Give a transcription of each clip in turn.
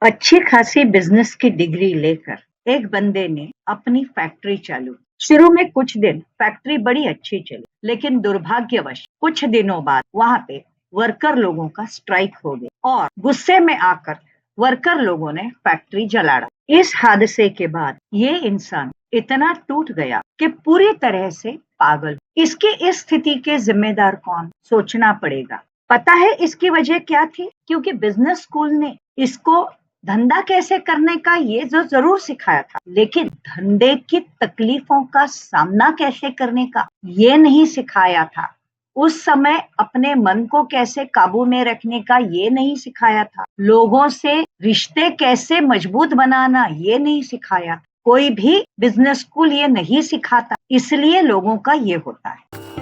अच्छी खासी बिजनेस की डिग्री लेकर एक बंदे ने अपनी फैक्ट्री चालू की। शुरू में कुछ दिन फैक्ट्री बड़ी अच्छी चली, लेकिन दुर्भाग्यवश कुछ दिनों बाद वहां पे वर्कर लोगों का स्ट्राइक हो गया और गुस्से में आकर वर्कर लोगों ने फैक्ट्री जला डाली। इस हादसे के बाद ये इंसान इतना टूट गया कि पूरी तरह से पागल। इसकी इस स्थिति के जिम्मेदार कौन, सोचना पड़ेगा। पता है इसकी वजह क्या थी? क्योंकि बिजनेस स्कूल ने इसको धंधा कैसे करने का ये जो जरूर सिखाया था, लेकिन धंधे की तकलीफों का सामना कैसे करने का ये नहीं सिखाया था। उस समय अपने मन को कैसे काबू में रखने का ये नहीं सिखाया था। लोगों से रिश्ते कैसे मजबूत बनाना ये नहीं सिखाया। कोई भी बिजनेस स्कूल ये नहीं सिखाता, इसलिए लोगों का ये होता है।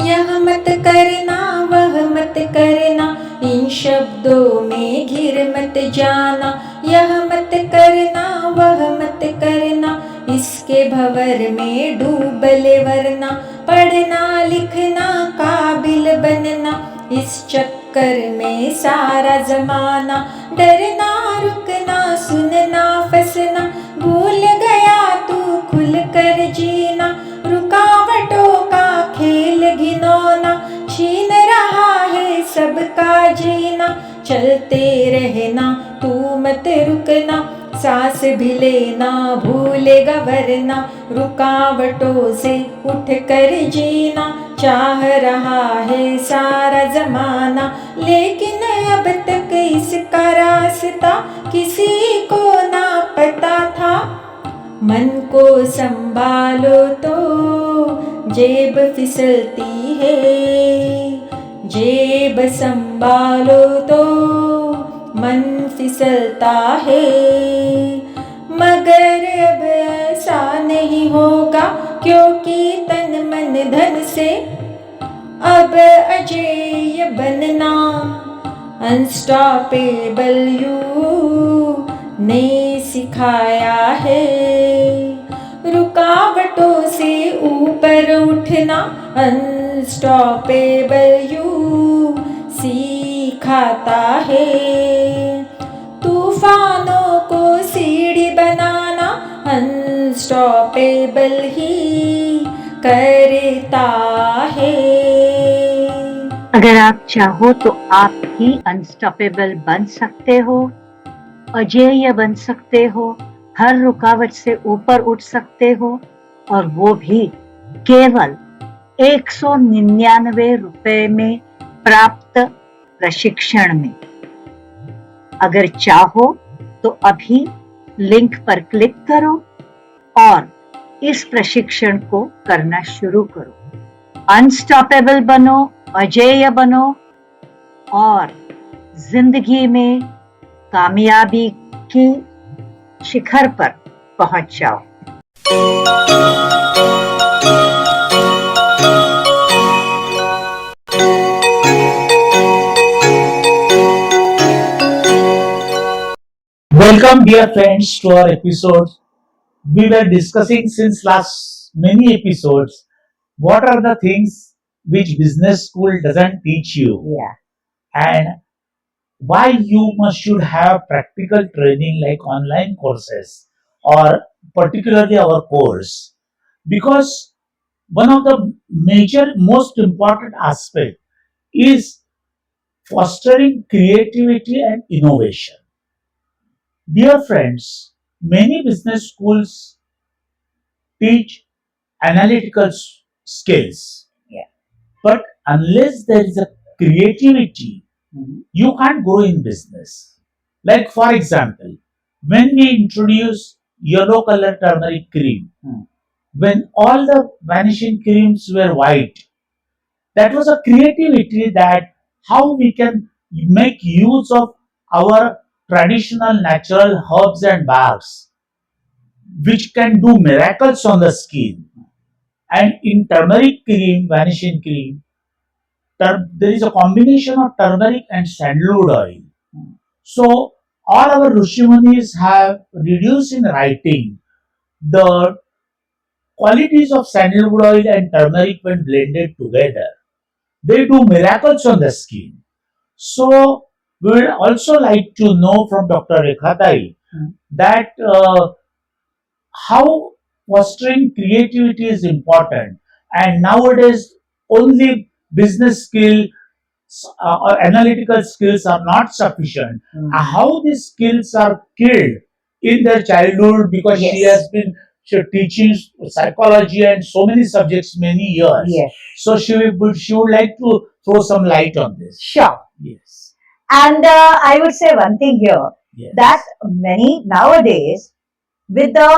यह मत करना वह मत करना, इन शब्दों में घिर मत जाना। यह मत करना वह मत करना, इसके भंवर में डूबले वरना। पढ़ना लिखना काबिल बनना, इस चक्कर में सारा जमाना। डरना रुकना सुनना फंसना, भूल गया तू खुल कर जीना। रुकावटों का खेल घिनौना, छीन रहा है सबका जीना। चलते रहना तू मत रुकना, सांस भी लेना भूलेगा वरना। रुकावटों से उठ कर जीना चाह रहा है सारा जमाना, लेकिन अब तक इसका रास्ता किसी को ना पता था। मन को संभालो तो जेब फिसलती है, जेब संभालो तो मन फिसलता है। मगर अब ऐसा नहीं होगा, क्योंकि तन मन धन से अब अजेय बनना। अनस्टॉपेबल यू ने सिखाया है, रुकावटों से ऊपर उठना। अनस्टॉपेबल यू सिखाता है, तूफानों को सीढ़ी बनाना अनस्टॉपेबल ही करता है। अगर आप चाहो तो आप ही अनस्टॉपेबल बन सकते हो, अजेय बन सकते हो, हर रुकावट से ऊपर उठ सकते हो, और वो भी केवल 199 रुपए में प्राप्त प्रशिक्षण में। अगर चाहो तो अभी लिंक पर क्लिक करो और इस प्रशिक्षण को करना शुरू करो। अनस्टॉपेबल बनो, अजेय बनो और जिंदगी में कामयाबी की शिखर पर पहुंच जाओ। Welcome, dear friends, to our episode. We were discussing since last many episodes what are the things which business school doesn't teach you, and why you must should have practical training like online courses or particularly our course, because one of the major most important aspect is fostering creativity and innovation. Dear friends, many business schools teach analytical skills, but unless there is a creativity, you can't grow in business. Like, for example, when we introduce yellow color turmeric cream, when all the vanishing creams were white, that was a creativity that how we can make use of our traditional natural herbs and barks which can do miracles on the skin. And in turmeric cream, vanishing cream, there is a combination of turmeric and sandalwood oil. So all our Rishimonis have reduced in writing the qualities of sandalwood oil and turmeric when blended together, they do miracles on the skin. So we would also like to know from Dr. Rekhatai that how fostering creativity is important, and nowadays only business skill or analytical skills are not sufficient. How these skills are killed in their childhood because she Yes. has been teaching psychology and so many subjects many years. Yes. So she would like to throw some light on this. Sure. Yes. And I would say one thing here, Yes. that many nowadays, with the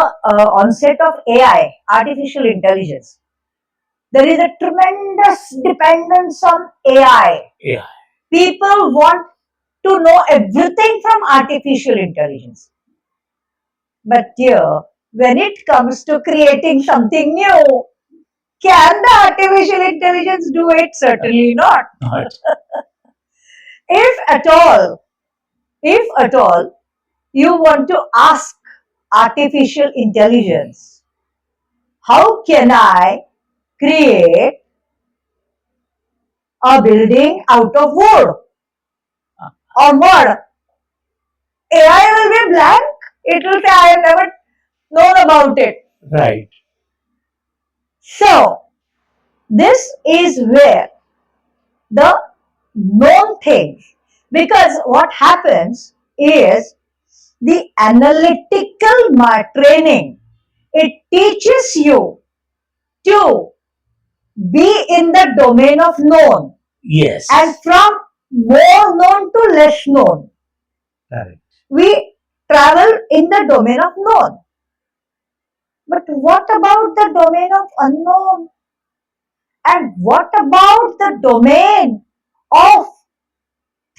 onset of AI, artificial intelligence, there is a tremendous dependence on AI. Yeah. People want to know everything from artificial intelligence. But here, when it comes to creating something new, can the artificial intelligence do it? Certainly not. Not. If at all, you want to ask artificial intelligence, how can I create a building out of wood or mud? AI will be blank. It will say, I have never known about it. Right. So, this is where the known things, because what happens is the analytical training, it teaches you to be in the domain of known, Yes. and from more known to less known, Correct. we travel in the domain of known. But what about the domain of unknown? And what about the domain of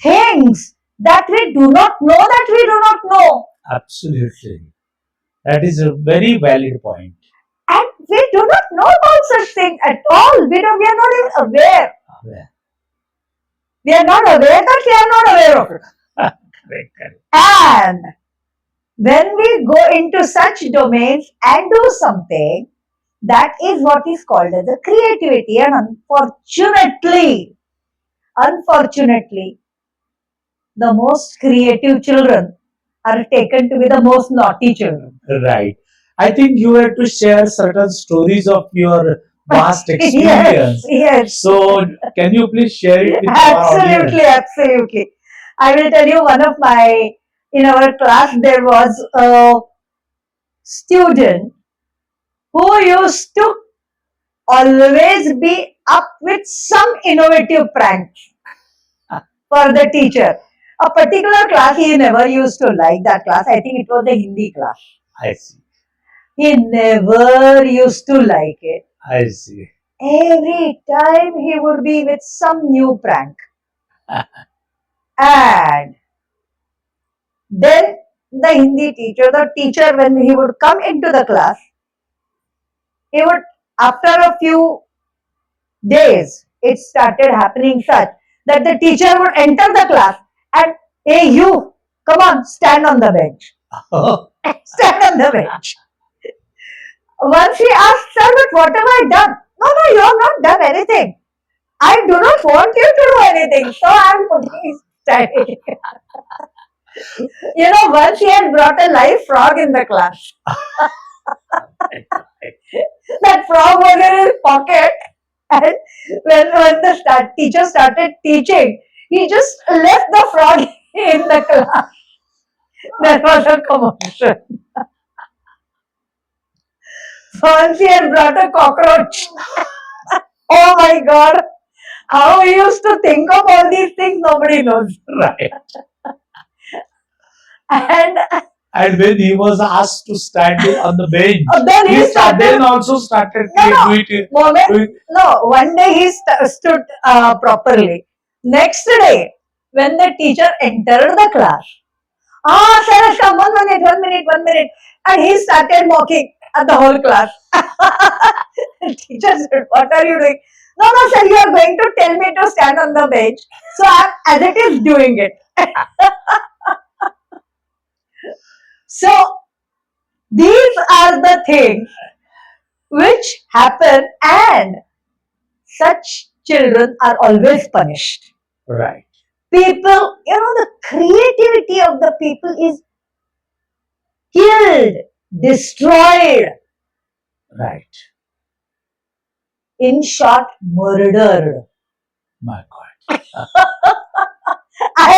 things that we do not know that we do not know? Absolutely. That is a very valid point. And we do not know about such thing at all. We are not even aware. Yeah. We are not aware that we are not aware of it. Correct. And when we go into such domains and do something, that is what is called as a creativity. And unfortunately, the most creative children are taken to be the most naughty children. Right. I think you have to share certain stories of your past experience. Yes. So, can you please share it with our audience? Absolutely. I will tell you in our class, there was a student who used to always be up with some innovative prank for the teacher. A particular class, he never used to like that class. I think it was the Hindi class. I see. He never used to like it. I see. Every time he would be with some new prank. And then the teacher, when he would come into the class, he would, after a few days, it started happening such that the teacher would enter the class and, hey, you, come on, stand on the bench. Stand on the bench. Once he asked, sir, but what have I done? No, you have not done anything. I do not want you to do anything. So I am putting standing. Once he had brought a live frog in the class. That frog was in his pocket. And when the teacher started teaching, he just left the frog in the class. There was a commotion. Once he had brought a cockroach. Oh my God. How he used to think of all these things, nobody knows. Right. And when he was asked to stand on the bench, then he then also started creativity. One day he stood properly. Next day, when the teacher entered the class, sir, come, 1 minute. And he started mocking at the whole class. The teacher said, what are you doing? No, sir, you are going to tell me to stand on the bench. So I am, as it is, doing it. So, these are the things which happen, and such children are always punished. Right. People, the creativity of the people is killed, destroyed, Right. in short, murdered. My God. I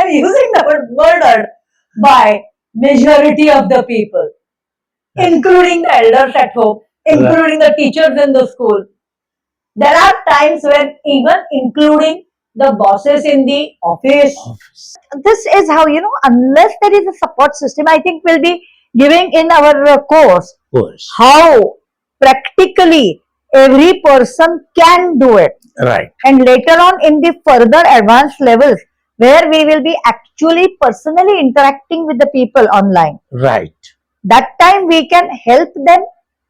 am using the word murdered by majority of the people, including the elders at home, including the teachers in the school. There are times when even including the bosses in the office. This is how, unless there is a support system, I think we'll be giving in our course Course. how practically every person can do it. Right. And later on in the further advanced levels, where we will be actually personally interacting with the people online, Right. that time we can help them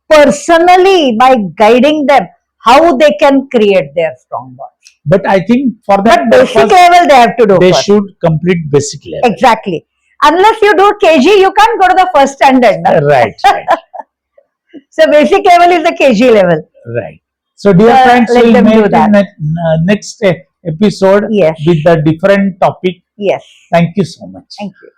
personally by guiding them how they can create their strong bonds. But I think for that But basic purpose, level they have to do they first. should complete basic level. Exactly. Unless you do KG, you can't go to the first standard. Na? Right. Right. So basic level is the KG level. Right. So, dear friends, let we'll them do make that. in next episode Yes. with the different topic. Yes. Thank you so much. Thank you.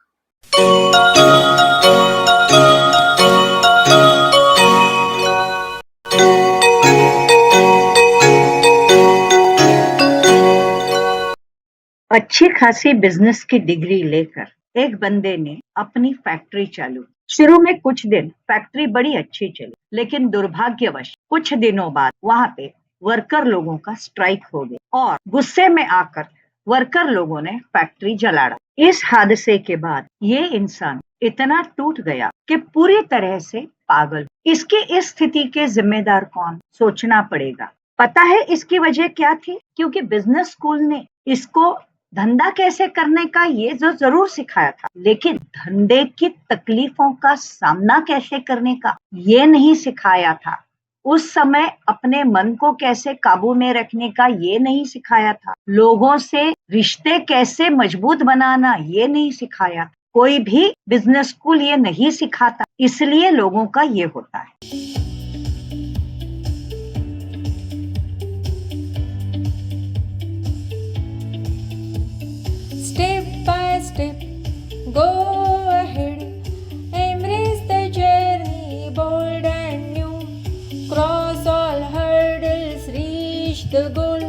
अच्छी खासी business की degree लेकर एक बंदे ने अपनी factory चालू की। शुरू में कुछ दिन फैक्ट्री बड़ी अच्छी चली, लेकिन दुर्भाग्यवश कुछ दिनों बाद वहां पे वर्कर लोगों का स्ट्राइक हो गया और गुस्से में आकर वर्कर लोगों ने फैक्ट्री जला डाली। इस हादसे के बाद ये इंसान इतना टूट गया कि पूरी तरह से पागल। इसकी इस स्थिति के जिम्मेदार कौन, सोचना पड़ेगा। पता है इसकी वजह क्या थी? क्योंकि बिजनेस स्कूल ने इसको धंधा कैसे करने का ये जो जरूर सिखाया था, लेकिन धंधे की तकलीफों का सामना कैसे करने का ये नहीं सिखाया था। उस समय अपने मन को कैसे काबू में रखने का ये नहीं सिखाया था। लोगों से रिश्ते कैसे मजबूत बनाना ये नहीं सिखाया था। कोई भी बिजनेस स्कूल ये नहीं सिखाता, इसलिए लोगों का ये होता है। Step by step, go ahead, embrace the journey, bold and new. Cross all hurdles, reach the goal.